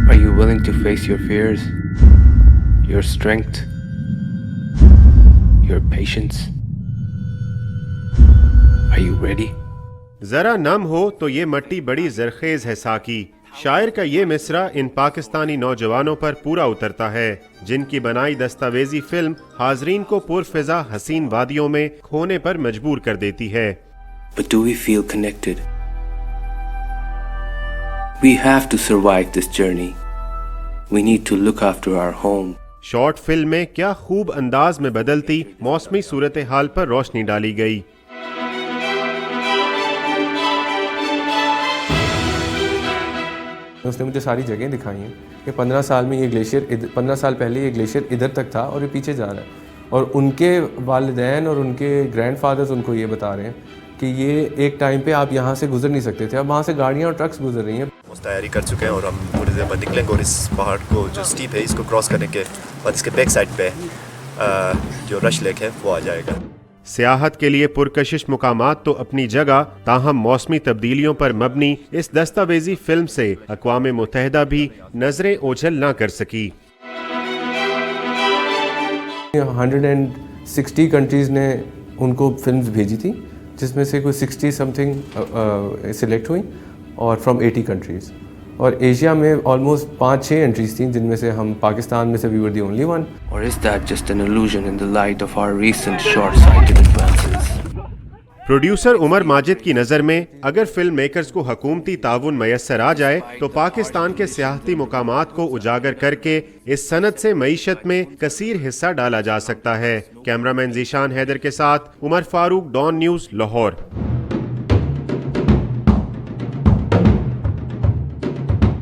Are you willing to face your fears, your strength, your patience? Are you ready? जरा नम हो तो ये मट्टी बड़ी जरखेज है साकी। शायर का ये मिसरा इन पाकिस्तानी नौजवानों पर पूरा उतरता है जिनकी बनाई दस्तावेजी फिल्म हाजरीन को पुरफिजा हसीन वादियों में खोने पर मजबूर कर देती है। But do we feel connected? We have to survive this journey. We need to look after our home. Short film में क्या खूब अंदाज में बदलती मौसमी सूरत हाल पर रोशनी डाली गई। उसने मुझे सारी जगह दिखाई हैं कि 15 साल में ये ग्लेशियर 15 साल पहले ये ग्लेशियर इधर तक था और ये पीछे जा रहा है, और उनके वालिदैन और उनके ग्रैंडफादर्स उनको ये बता रहे हैं कि ये एक टाइम पे आप यहाँ से गुजर नहीं सकते थे, अब वहाँ से गाड़ियाँ और ट्रक्स गुजर रही हैं। तैयारी कर चुके हैं और हम थोड़ी देर बाद निकलेंगे और इस पहाड़ को जो स्टीप है इसको क्रॉस करने के बाद इसके बैक साइड पे जो रश लेक है वो आ जाएगा। सियाहत के लिए पुरकशिश मुकामात तो अपनी जगह, ताहम मौसमी तब्दीलियों पर मबनी इस दस्तावेजी फिल्म से अक़वाम मुत्तहिदा भी नजरें ओझल ना कर सकी। 160 कंट्रीज़ ने उनको फिल्म्स भेजी थी जिसमें से कोई 60 समथिंग सिलेक्ट हुई और फ्रॉम 80 कंट्रीज़, और एशिया में ऑलमोस्ट 5-6 एंट्रीज थी जिनमें से हम पाकिस्तान में से we were the only one. Or is that just an illusion in the light of our recent short-sighted advances? Producer Umar Majid की नज़र में अगर फिल्म मेकर्स को हुकूमती ताउन मैसर आ जाए तो पाकिस्तान के सियाहती मुकामात को उजागर करके इस सनत से मईशत में कसीर हिस्सा डाला जा सकता है। कैमरामैन जीशान हैदर के साथ उमर फारूक, डॉन न्यूज़, लाहौर।